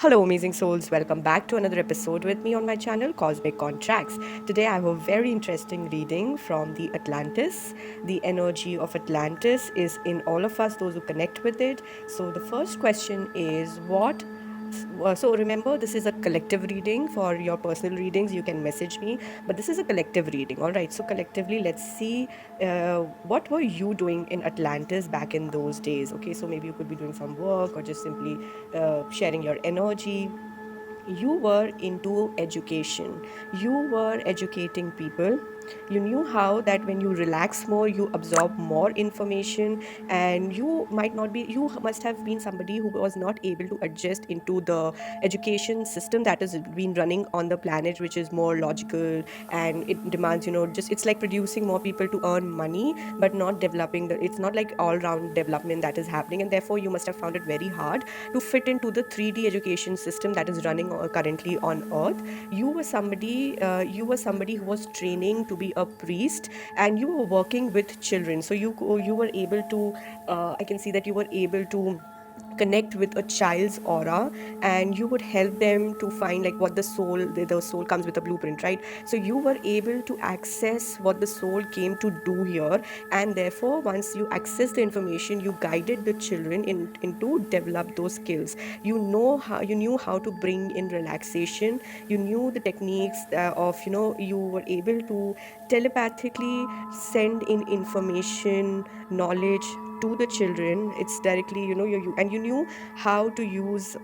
Hello, amazing souls. Welcome back to another episode with me on my channel, Cosmic Contracts. Today, I have a very interesting reading from the Atlantis. The energy of Atlantis is in all of us, those who connect with it. So, the first question is what so remember, this is a collective reading. For your personal readings you can message me, but this is a collective reading. All right, so collectively let's see what were you doing in Atlantis back in those days. Okay, so maybe you could be doing some work or just simply sharing your energy. You were into education, you were educating people. You knew how that when you relax more you absorb more information, and you must have been somebody who was not able to adjust into the education system that has been running on the planet, which is more logical, and it demands, just it's like producing more people to earn money but not developing it's not like all round development that is happening, and therefore you must have found it very hard to fit into the 3D education system that is running currently on earth. You were somebody who was training to be a priest, and you were working with children, so you were able to I can see that you were able to connect with a child's aura, and you would help them to find like what the soul comes with a blueprint, right? So you were able to access what the soul came to do here, and therefore once you access the information you guided the children into develop those skills. You knew how to bring in relaxation. You knew the techniques of, you were able to telepathically send in information, knowledge to the children. It's directly, and you knew how to use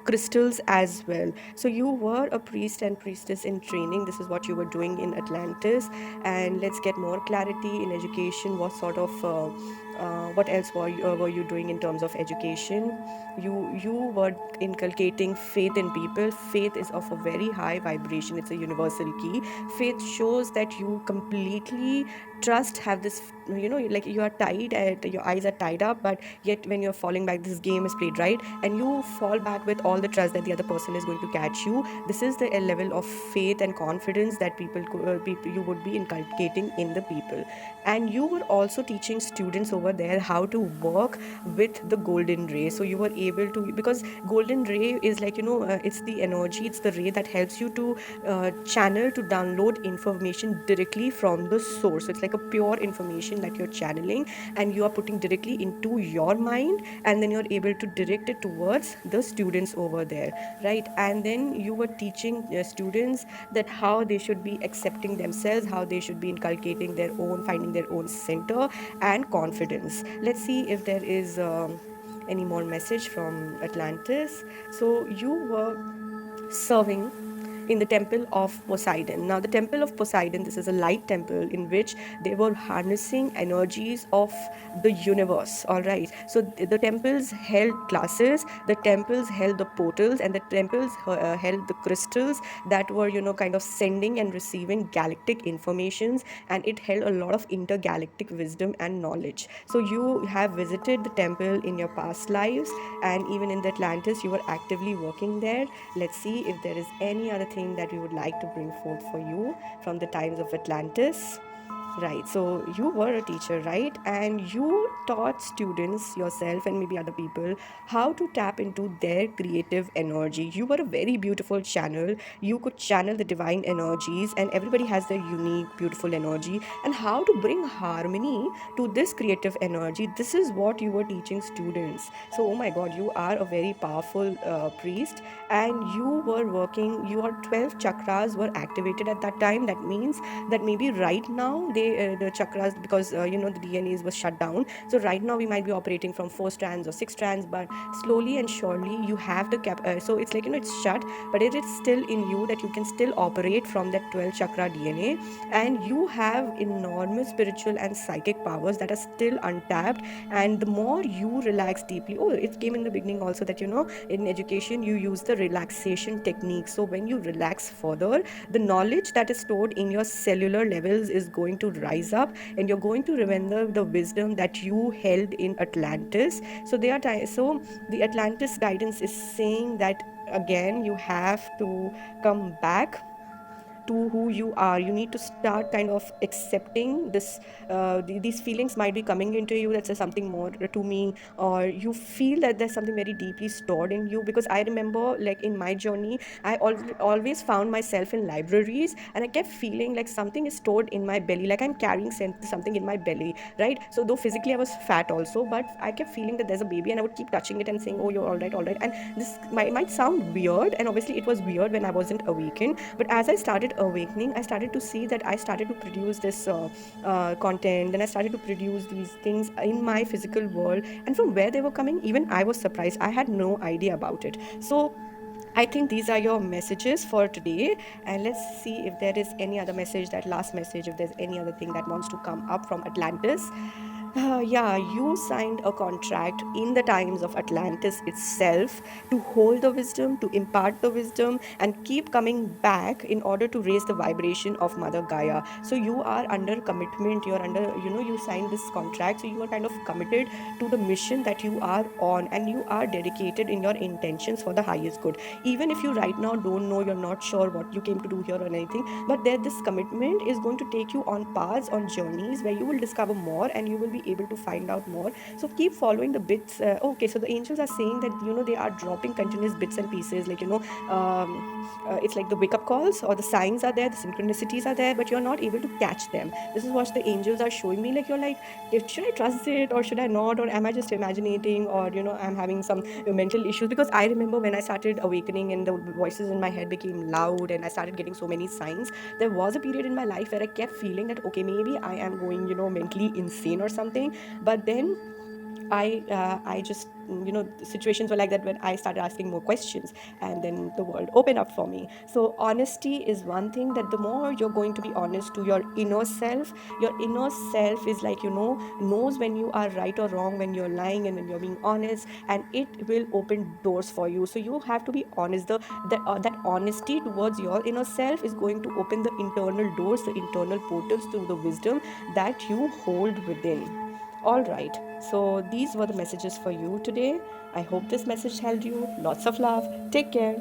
crystals as well. So you were a priest and priestess in training. This is what you were doing in Atlantis. And let's get more clarity in education. What else were you doing in terms of education? You were inculcating faith in people. Faith is of a very high vibration. It's a universal key. Faith shows that you completely trust, have this, like you are tied, your eyes are tied up, but yet when you're falling back, this game is played, right? And you fall back with all the trust that the other person is going to catch you. This is the level of faith and confidence that people you would be inculcating in the people. And you were also teaching students over there how to work with the golden ray. So you were able to, because golden ray is like, it's the energy, it's the ray that helps you to channel, to download information directly from the source. So it's like a pure information that you're channeling, and you are putting directly into your mind, and then you're able to direct it towards the students over there, right? And then you were teaching students that how they should be accepting themselves, how they should be inculcating their own, finding their own center and confidence. Let's see if there is any more message from Atlantis. So you were serving in the temple of Poseidon. Now, the temple of Poseidon, this is a light temple in which they were harnessing energies of the universe. All right. So the temples held classes, the temples held the portals, and the temples held the crystals that were, kind of sending and receiving galactic informations, and it held a lot of intergalactic wisdom and knowledge. So you have visited the temple in your past lives, and even in the Atlantis, you were actively working there. Let's see if there is any other thing that we would like to bring forth for you from the times of Atlantis. Right, so you were a teacher, right? And you taught students, yourself and maybe other people, how to tap into their creative energy. You were a very beautiful channel. You could channel the divine energies, and everybody has their unique, beautiful energy. And how to bring harmony to this creative energy, this is what you were teaching students. So, oh my God, you are a very powerful priest, and you were working, your 12 chakras were activated at that time. That means that maybe right now the chakras, because the DNAs was shut down, so right now we might be operating from 4 strands or 6 strands, but slowly and surely you have the so it's like, it's shut, but it is still in you, that you can still operate from that 12 chakra DNA, and you have enormous spiritual and psychic powers that are still untapped. And the more you relax deeply, oh, it came in the beginning also that, in education you use the relaxation technique. So when you relax further, the knowledge that is stored in your cellular levels is going to rise up, and you're going to remember the wisdom that you held in Atlantis. So so the Atlantis guidance is saying that again you have to come back to who you are. You need to start kind of accepting this. These feelings might be coming into you that says something more to me, or you feel that there's something very deeply stored in you. Because I remember, like in my journey, I always found myself in libraries, and I kept feeling like something is stored in my belly, like I'm carrying something in my belly, right? So though physically I was fat also, but I kept feeling that there's a baby, and I would keep touching it and saying, "Oh, you're all right, all right." And this might sound weird, and obviously it was weird when I wasn't awakened. But as I started awakening, I started to see that I started to produce this content, and I started to produce these things in my physical world, and from where they were coming, even I was surprised. I had no idea about it. So I think these are your messages for today, and let's see if there is any other message, that last message, if there's any other thing that wants to come up from Atlantis. Yeah, you signed a contract in the times of Atlantis itself to hold the wisdom, to impart the wisdom, and keep coming back in order to raise the vibration of Mother Gaia. So you are under commitment, you're under, you signed this contract, so you are kind of committed to the mission that you are on, and you are dedicated in your intentions for the highest good. Even if you right now don't know, you're not sure what you came to do here or anything, but there, this commitment is going to take you on paths, on journeys where you will discover more, and you will be able to find out more. So keep following the bits. Okay, so the angels are saying that they are dropping continuous bits and pieces, like it's like the wake up calls, or the signs are there, the synchronicities are there, but you're not able to catch them. This is what the angels are showing me. Like, you're like, should I trust it or should I not, or am I just imagining, or I'm having some mental issues? Because I remember when I started awakening and the voices in my head became loud and I started getting so many signs, there was a period in my life where I kept feeling that, okay, maybe I am going mentally insane or something. But then I just situations were like that when I started asking more questions, and then the world opened up for me. So honesty is one thing, that the more you're going to be honest to your inner self, your inner self is like, knows when you are right or wrong, when you're lying and when you're being honest, and it will open doors for you. So you have to be honest. That honesty towards your inner self is going to open the internal doors, the internal portals to the wisdom that you hold within. All right, so these were the messages for you today. I hope this message helped you. Lots of love. Take care.